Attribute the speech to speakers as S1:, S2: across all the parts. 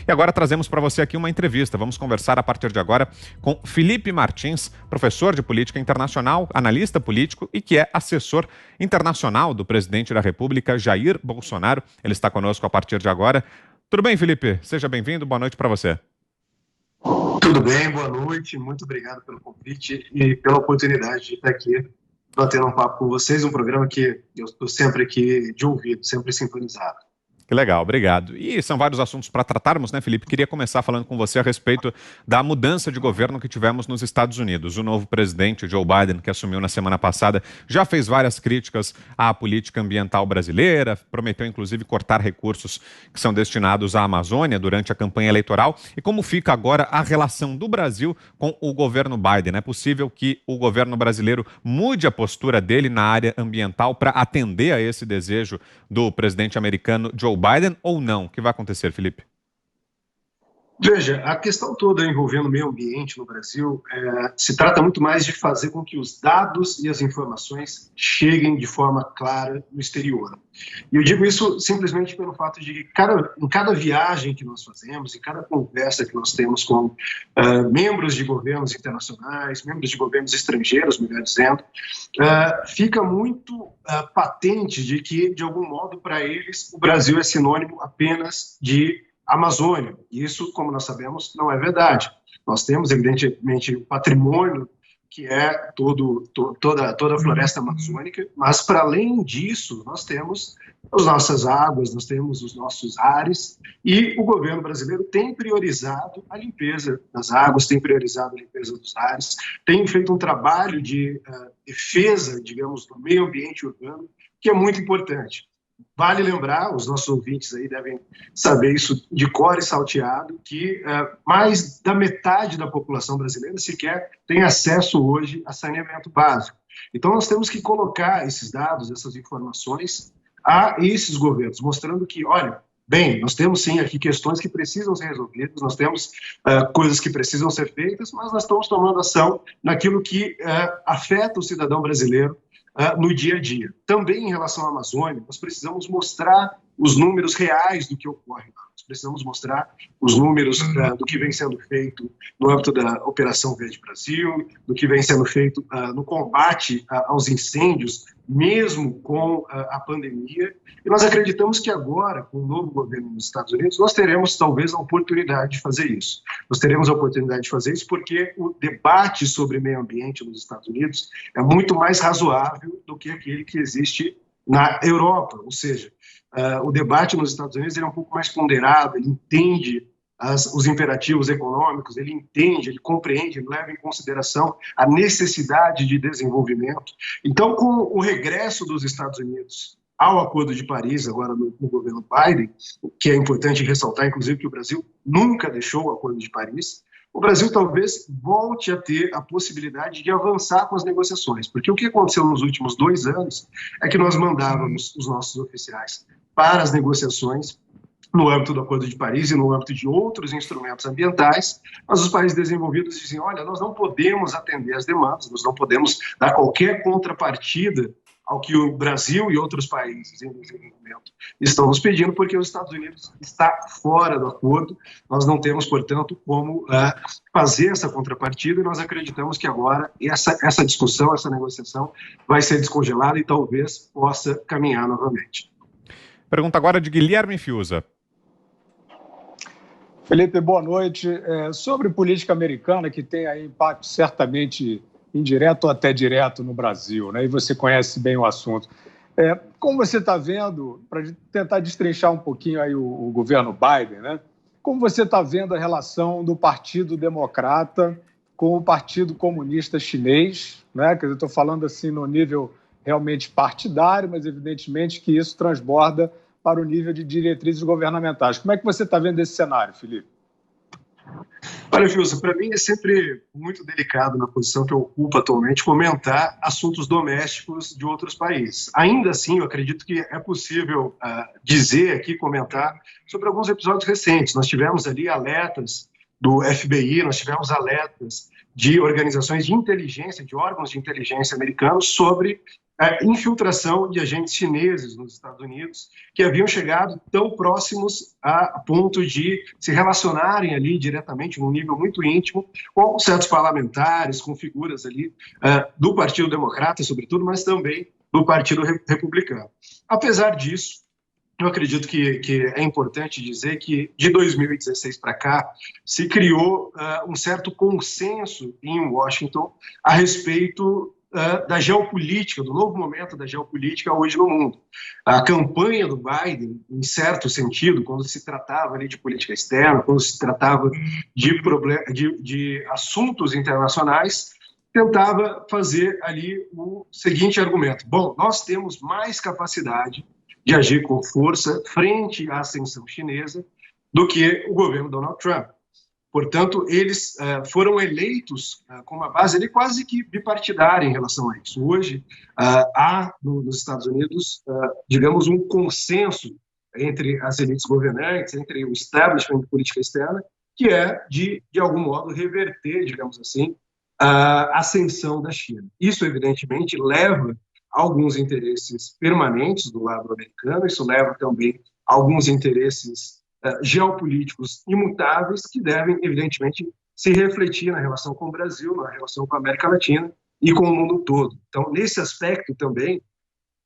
S1: E agora trazemos para você aqui uma entrevista. Vamos conversar a partir de agora com Felipe Martins, professor de política internacional, analista político e que é assessor internacional do presidente da República, Jair Bolsonaro. Ele está conosco a partir de agora. Tudo bem, Felipe? Seja bem-vindo. Boa noite para você.
S2: Tudo bem, boa noite. Muito obrigado pelo convite e pela oportunidade de estar aqui batendo um papo com vocês, um programa que eu estou sempre aqui de ouvido, sempre sintonizado.
S1: Que legal, obrigado. E são vários assuntos para tratarmos, né, Felipe? Queria começar falando com você a respeito da mudança de governo que tivemos nos Estados Unidos. O novo presidente, Joe Biden, que assumiu na semana passada, já fez várias críticas à política ambiental brasileira, prometeu inclusive cortar recursos que são destinados à Amazônia durante a campanha eleitoral. E como fica agora a relação do Brasil com o governo Biden? É possível que o governo brasileiro mude a postura dele na área ambiental para atender a esse desejo do presidente americano Joe Biden ou não? O que vai acontecer, Felipe?
S2: Veja, a questão toda envolvendo o meio ambiente no Brasil se trata muito mais de fazer com que os dados e as informações cheguem de forma clara no exterior. E eu digo isso simplesmente pelo fato de que em cada viagem que nós fazemos, em cada conversa que nós temos com membros de governos internacionais, membros de governos estrangeiros, melhor dizendo, fica muito patente de que, de algum modo, para eles, o Brasil é sinônimo apenas de Amazônia. Isso, como nós sabemos, não é verdade. Nós temos, evidentemente, o patrimônio que é toda a floresta amazônica, mas, para além disso, nós temos as nossas águas, nós temos os nossos ares, e o governo brasileiro tem priorizado a limpeza das águas, tem priorizado a limpeza dos ares, tem feito um trabalho de defesa, digamos, do meio ambiente urbano, que é muito importante. Vale lembrar, os nossos ouvintes aí devem saber isso de cor e salteado, que mais da metade da população brasileira sequer tem acesso hoje a saneamento básico. Então nós temos que colocar esses dados, essas informações a esses governos, mostrando que, olha, bem, nós temos sim aqui questões que precisam ser resolvidas, nós temos coisas que precisam ser feitas, mas nós estamos tomando ação naquilo que afeta o cidadão brasileiro no dia a dia. Também em relação à Amazônia, nós precisamos mostrar os números reais do que ocorre lá. Nós precisamos mostrar os números do que vem sendo feito no âmbito da Operação Verde Brasil, do que vem sendo feito no combate aos incêndios, mesmo com a pandemia. E nós acreditamos que agora, com o novo governo nos Estados Unidos, nós teremos talvez a oportunidade de fazer isso. Nós teremos a oportunidade de fazer isso porque o debate sobre meio ambiente nos Estados Unidos é muito mais razoável do que aquele que existe na Europa. Ou seja, o debate nos Estados Unidos ele é um pouco mais ponderado, ele entende os imperativos econômicos, ele entende, ele compreende, ele leva em consideração a necessidade de desenvolvimento. Então, com o regresso dos Estados Unidos ao Acordo de Paris, agora no governo Biden, que é importante ressaltar, inclusive, que o Brasil nunca deixou o Acordo de Paris, o Brasil talvez volte a ter a possibilidade de avançar com as negociações, porque o que aconteceu nos últimos 2 anos é que nós mandávamos os nossos oficiais para as negociações no âmbito do Acordo de Paris e no âmbito de outros instrumentos ambientais, mas os países desenvolvidos dizem, olha, nós não podemos atender às demandas, nós não podemos dar qualquer contrapartida ao que o Brasil e outros países em desenvolvimento estão nos pedindo, porque os Estados Unidos está fora do acordo, nós não temos, portanto, como fazer essa contrapartida, e nós acreditamos que agora essa discussão, essa negociação vai ser descongelada e talvez possa caminhar novamente.
S1: Pergunta agora de Guilherme Fiuza.
S3: Felipe, boa noite. Sobre política americana, que tem aí impacto certamente indireto ou até direto no Brasil, né? E você conhece bem o assunto. Como você está vendo, para tentar destrinchar um pouquinho aí o governo Biden, né? Como você está vendo a relação do Partido Democrata com o Partido Comunista Chinês, né? Quer dizer, estou falando assim no nível realmente partidário, mas evidentemente que isso transborda para o nível de diretrizes governamentais. Como é que você está vendo esse cenário, Felipe?
S2: Olha, Gilson, para mim é sempre muito delicado na posição que eu ocupo atualmente comentar assuntos domésticos de outros países. Ainda assim, eu acredito que é possível dizer aqui, comentar sobre alguns episódios recentes. Nós tivemos ali alertas do FBI, nós tivemos alertas de organizações de inteligência, de órgãos de inteligência americanos sobre infiltração de agentes chineses nos Estados Unidos, que haviam chegado tão próximos a ponto de se relacionarem ali diretamente, num nível muito íntimo, com certos parlamentares, com figuras ali do Partido Democrata, sobretudo, mas também do Partido Republicano. Apesar disso, eu acredito que é importante dizer que, de 2016 para cá, se criou um certo consenso em Washington a respeito da geopolítica, do novo momento da geopolítica hoje no mundo. A campanha do Biden, em certo sentido, quando se tratava ali de política externa, quando se tratava de assuntos internacionais, tentava fazer ali o seguinte argumento: bom, nós temos mais capacidade de agir com força frente à ascensão chinesa do que o governo Donald Trump. Portanto, eles foram eleitos com uma base ali quase que bipartidária em relação a isso. Hoje, há nos Estados Unidos, digamos, um consenso entre as elites governantes, entre o establishment de política externa, que é de algum modo, reverter, digamos assim, a ascensão da China. Isso, evidentemente, leva a alguns interesses permanentes do lado americano, isso leva também a alguns interesses geopolíticos imutáveis que devem, evidentemente, se refletir na relação com o Brasil, na relação com a América Latina e com o mundo todo. Então, nesse aspecto também,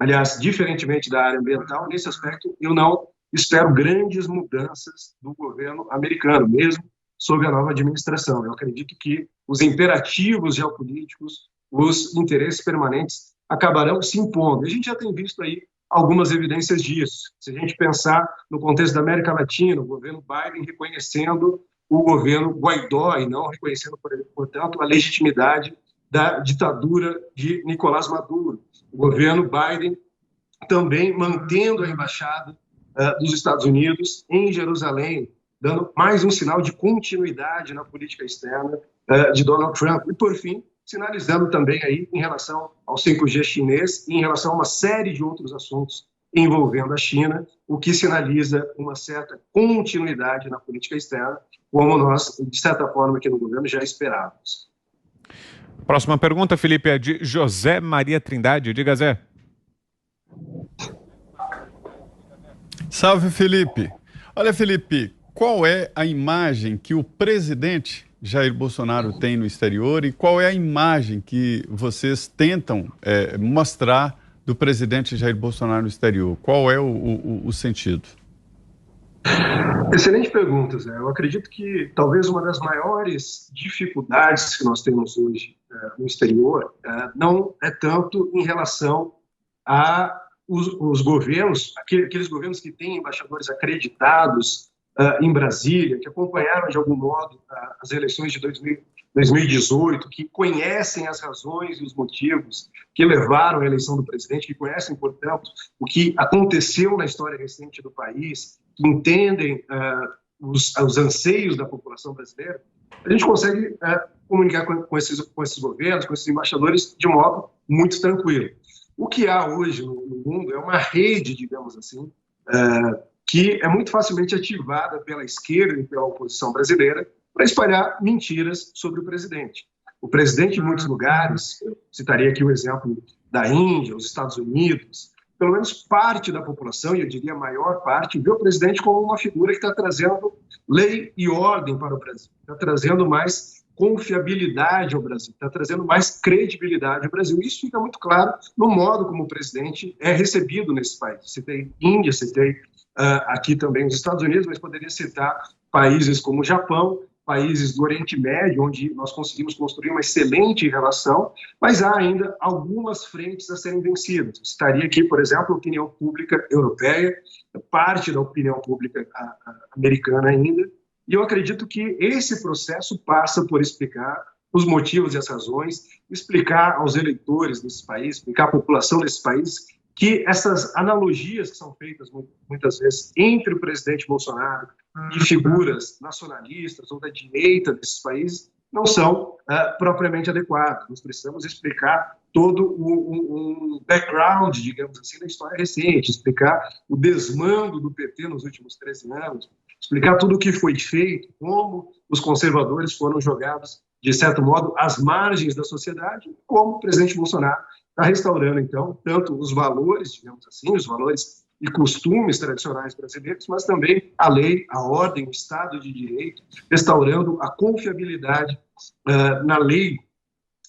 S2: aliás, diferentemente da área ambiental, nesse aspecto eu não espero grandes mudanças do governo americano, mesmo sob a nova administração. Eu acredito que os imperativos geopolíticos, os interesses permanentes acabarão se impondo. A gente já tem visto aí algumas evidências disso. Se a gente pensar no contexto da América Latina, o governo Biden reconhecendo o governo Guaidó e não reconhecendo, portanto, a legitimidade da ditadura de Nicolás Maduro. O governo Biden também mantendo a embaixada dos Estados Unidos em Jerusalém, dando mais um sinal de continuidade na política externa de Donald Trump. E, por fim, sinalizando também aí em relação ao 5G chinês e em relação a uma série de outros assuntos envolvendo a China, o que sinaliza uma certa continuidade na política externa, como nós, de certa forma, aqui no governo já esperávamos.
S1: Próxima pergunta, Felipe, é de José Maria Trindade. Diga, Zé.
S4: Salve, Felipe. Olha, Felipe, qual é a imagem que o presidente Jair Bolsonaro tem no exterior e qual é a imagem que vocês tentam mostrar do presidente Jair Bolsonaro no exterior? Qual é o sentido?
S2: Excelente pergunta, Zé. Eu acredito que talvez uma das maiores dificuldades que nós temos hoje no exterior não é tanto em relação a os governos, aqueles governos que têm embaixadores acreditados em Brasília, que acompanharam de algum modo as eleições de 2018, que conhecem as razões e os motivos que levaram à eleição do presidente, que conhecem, portanto, o que aconteceu na história recente do país, que entendem os anseios da população brasileira. A gente consegue comunicar com esses governos, com esses embaixadores, de um modo muito tranquilo. O que há hoje no mundo é uma rede, digamos assim, que é muito facilmente ativada pela esquerda e pela oposição brasileira para espalhar mentiras sobre o presidente. O presidente, em muitos lugares, eu citaria aqui o exemplo da Índia, os Estados Unidos, pelo menos parte da população, e eu diria a maior parte, vê o presidente como uma figura que está trazendo lei e ordem para o Brasil, está trazendo mais confiabilidade ao Brasil, está trazendo mais credibilidade ao Brasil. Isso fica muito claro no modo como o presidente é recebido nesse país. Citei Índia, citei aqui também os Estados Unidos, mas poderia citar países como o Japão, países do Oriente Médio, onde nós conseguimos construir uma excelente relação, mas há ainda algumas frentes a serem vencidas. Citaria aqui, por exemplo, a opinião pública europeia, parte da opinião pública americana ainda, e eu acredito que esse processo passa por explicar os motivos e as razões, explicar aos eleitores desse país, explicar à população desse país que essas analogias que são feitas muitas vezes entre o presidente Bolsonaro e figuras nacionalistas ou da direita desses países não são propriamente adequadas. Nós precisamos explicar todo um background, digamos assim, da história recente, explicar o desmando do PT nos últimos 13 anos, explicar tudo o que foi feito, como os conservadores foram jogados, de certo modo, às margens da sociedade, como o presidente Bolsonaro está restaurando, então, tanto os valores, digamos assim, os valores e costumes tradicionais brasileiros, mas também a lei, a ordem, o Estado de Direito, restaurando a confiabilidade na lei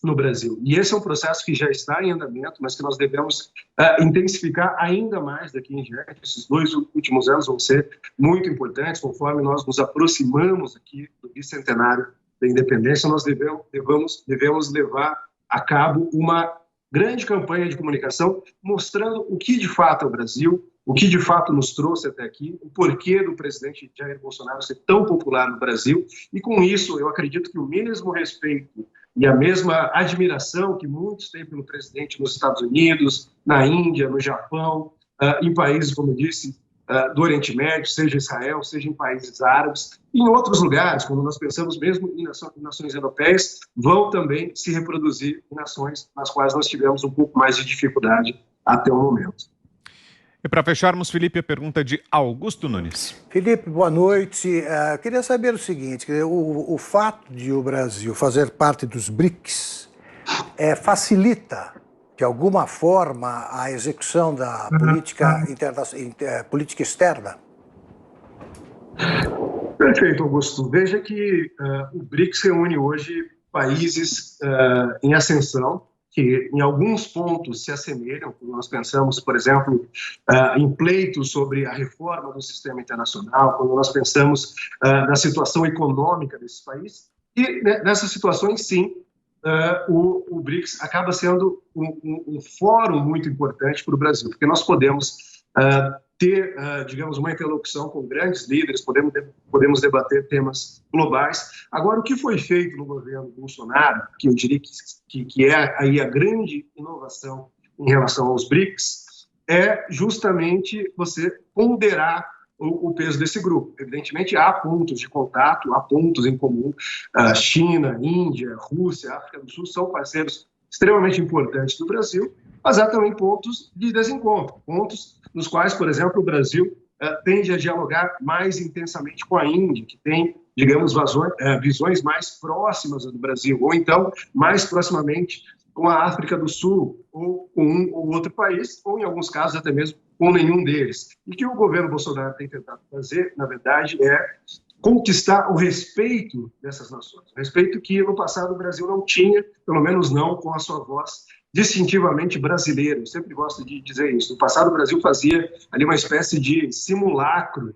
S2: no Brasil. E esse é um processo que já está em andamento, mas que nós devemos intensificar ainda mais daqui em diante. Esses 2 últimos anos vão ser muito importantes, conforme nós nos aproximamos aqui do bicentenário da independência, nós devemos levar a cabo uma grande campanha de comunicação mostrando o que de fato é o Brasil, o que de fato nos trouxe até aqui, o porquê do presidente Jair Bolsonaro ser tão popular no Brasil, e com isso eu acredito que o mesmo respeito e a mesma admiração que muitos têm pelo presidente nos Estados Unidos, na Índia, no Japão, em países, como eu disse, do Oriente Médio, seja Israel, seja em países árabes, e em outros lugares, quando nós pensamos mesmo em nações europeias, vão também se reproduzir em nações nas quais nós tivemos um pouco mais de dificuldade até o momento.
S1: E para fecharmos, Felipe, a pergunta de Augusto Nunes.
S5: Felipe, boa noite. Queria saber o seguinte, o fato de o Brasil fazer parte dos BRICS facilita, de alguma forma, a execução da política externa?
S2: Perfeito, Augusto. Veja que o BRICS reúne hoje países em ascensão, que em alguns pontos se assemelham, quando nós pensamos, por exemplo, em pleitos sobre a reforma do sistema internacional, quando nós pensamos na situação econômica desses países, e nessas situações, sim, o BRICS acaba sendo um fórum muito importante para o Brasil, porque nós podemos ter, digamos, uma interlocução com grandes líderes, podemos debater temas globais. Agora, o que foi feito no governo Bolsonaro, que eu diria que é aí a grande inovação em relação aos BRICS, é justamente você ponderar o peso desse grupo. Evidentemente, há pontos de contato, há pontos em comum. China, Índia, Rússia, África do Sul são parceiros extremamente importantes do Brasil, mas há também pontos de desencontro, pontos nos quais, por exemplo, o Brasil tende a dialogar mais intensamente com a Índia, que tem, digamos, visões mais próximas do Brasil, ou então, mais proximamente, com a África do Sul, ou com um ou outro país, ou, em alguns casos, até mesmo com nenhum deles. E o que o governo Bolsonaro tem tentado fazer, na verdade, é conquistar o respeito dessas nações. Respeito que, no passado, o Brasil não tinha, pelo menos não com a sua voz distintivamente brasileira. Eu sempre gosto de dizer isso. No passado, o Brasil fazia ali uma espécie de simulacro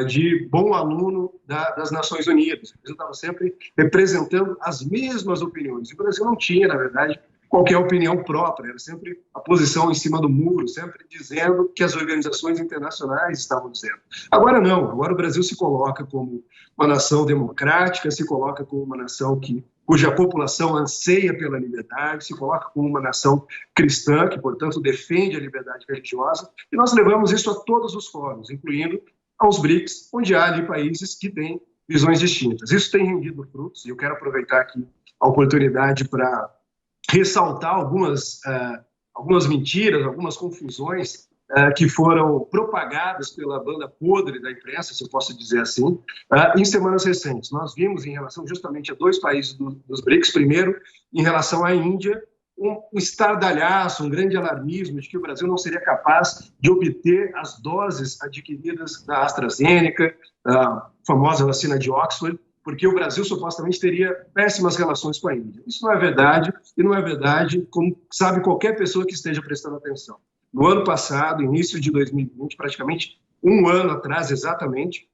S2: de bom aluno das Nações Unidas. O Brasil estava sempre representando as mesmas opiniões. E o Brasil não tinha, na verdade, qualquer opinião própria, era sempre a posição em cima do muro, sempre dizendo o que as organizações internacionais estavam dizendo. Agora não, agora o Brasil se coloca como uma nação democrática, se coloca como uma nação cuja população anseia pela liberdade, se coloca como uma nação cristã, que, portanto, defende a liberdade religiosa, e nós levamos isso a todos os fóruns, incluindo aos BRICS, onde há ali países que têm visões distintas. Isso tem rendido frutos, e eu quero aproveitar aqui a oportunidade para ressaltar algumas mentiras, algumas confusões que foram propagadas pela banda podre da imprensa, se eu posso dizer assim, em semanas recentes. Nós vimos em relação justamente a 2 países dos BRICS, primeiro, em relação à Índia, um estardalhaço, um grande alarmismo de que o Brasil não seria capaz de obter as doses adquiridas da AstraZeneca, a famosa vacina de Oxford, porque o Brasil supostamente teria péssimas relações com a Índia. Isso não é verdade, e não é verdade, como sabe qualquer pessoa que esteja prestando atenção. No ano passado, início de 2020, praticamente um ano atrás exatamente,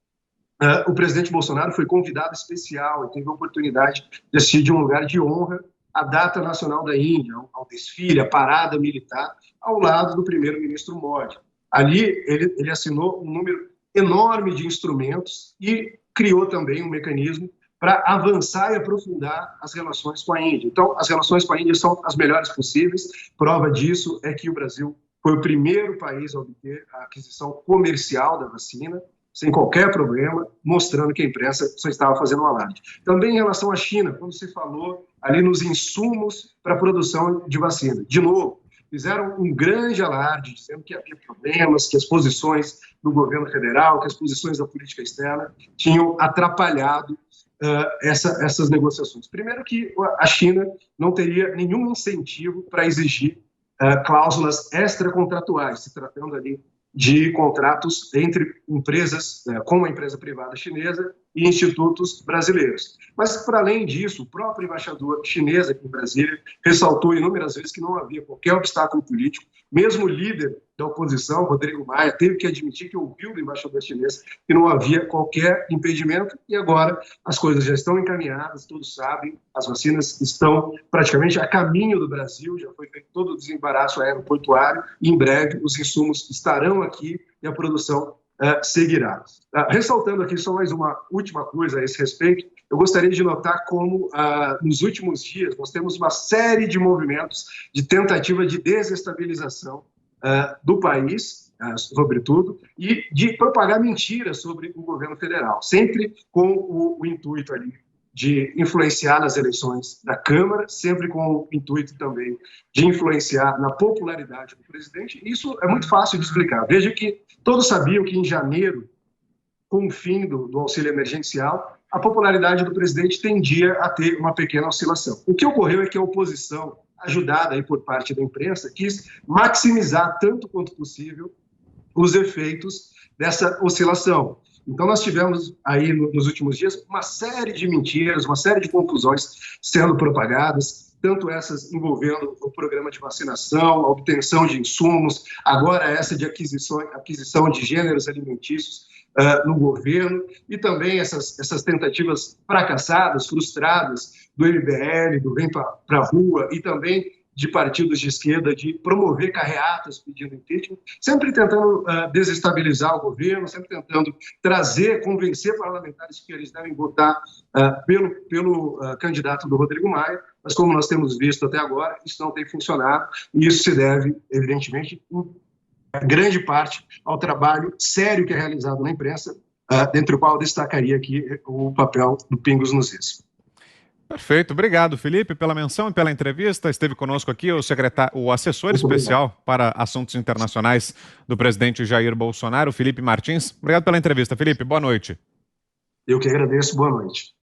S2: o presidente Bolsonaro foi convidado especial e teve a oportunidade de assistir de um lugar de honra a data nacional da Índia, ao desfile, a parada militar, ao lado do primeiro-ministro Modi. Ali ele assinou um número enorme de instrumentos e criou também um mecanismo para avançar e aprofundar as relações com a Índia. Então, as relações com a Índia são as melhores possíveis. Prova disso é que o Brasil foi o primeiro país a obter a aquisição comercial da vacina, sem qualquer problema, mostrando que a imprensa só estava fazendo um alarde. Também em relação à China, quando se falou ali nos insumos para a produção de vacina. De novo, fizeram um grande alarde, dizendo que havia problemas, que as posições do governo federal, que as posições da política externa tinham atrapalhado essas negociações. Primeiro que a China não teria nenhum incentivo para exigir cláusulas extracontratuais, se tratando ali de contratos entre empresas, com uma empresa privada chinesa e institutos brasileiros. Mas, para além disso, o próprio embaixador chinês aqui em Brasília ressaltou inúmeras vezes que não havia qualquer obstáculo político. Mesmo o líder da oposição, Rodrigo Maia, teve que admitir que ouviu do embaixador chinês que não havia qualquer impedimento, e agora as coisas já estão encaminhadas, todos sabem, as vacinas estão praticamente a caminho do Brasil, já foi feito todo o desembaraço aeroportuário, e em breve os insumos estarão aqui e a produção seguirá. Ressaltando aqui só mais uma última coisa a esse respeito, eu gostaria de notar como, nos últimos dias, nós temos uma série de movimentos de tentativa de desestabilização do país, sobretudo, e de propagar mentiras sobre o governo federal, sempre com o intuito ali de influenciar nas eleições da Câmara, sempre com o intuito também de influenciar na popularidade do presidente. Isso é muito fácil de explicar. Veja que todos sabiam que em janeiro, com o fim do auxílio emergencial, a popularidade do presidente tendia a ter uma pequena oscilação. O que ocorreu é que a oposição, ajudada aí por parte da imprensa, quis maximizar tanto quanto possível os efeitos dessa oscilação. Então, nós tivemos aí, nos últimos dias, uma série de mentiras, uma série de confusões sendo propagadas, tanto essas envolvendo o programa de vacinação, a obtenção de insumos, agora essa de aquisição de gêneros alimentícios no governo, e também essas tentativas fracassadas, frustradas do MBL, do Vem Pra Rua, e também de partidos de esquerda de promover carreatas pedindo impeachment, sempre tentando desestabilizar o governo, sempre tentando convencer parlamentares que eles devem votar pelo candidato do Rodrigo Maia, mas como nós temos visto até agora, isso não tem funcionado, e isso se deve, evidentemente, em grande parte ao trabalho sério que é realizado na imprensa, dentre o qual eu destacaria aqui o papel do Pingos nos Is.
S1: Perfeito, obrigado, Felipe, pela menção e pela entrevista. Esteve conosco aqui o assessor especial para assuntos internacionais do presidente Jair Bolsonaro, Felipe Martins. Obrigado pela entrevista, Felipe. Boa noite.
S2: Eu que agradeço. Boa noite.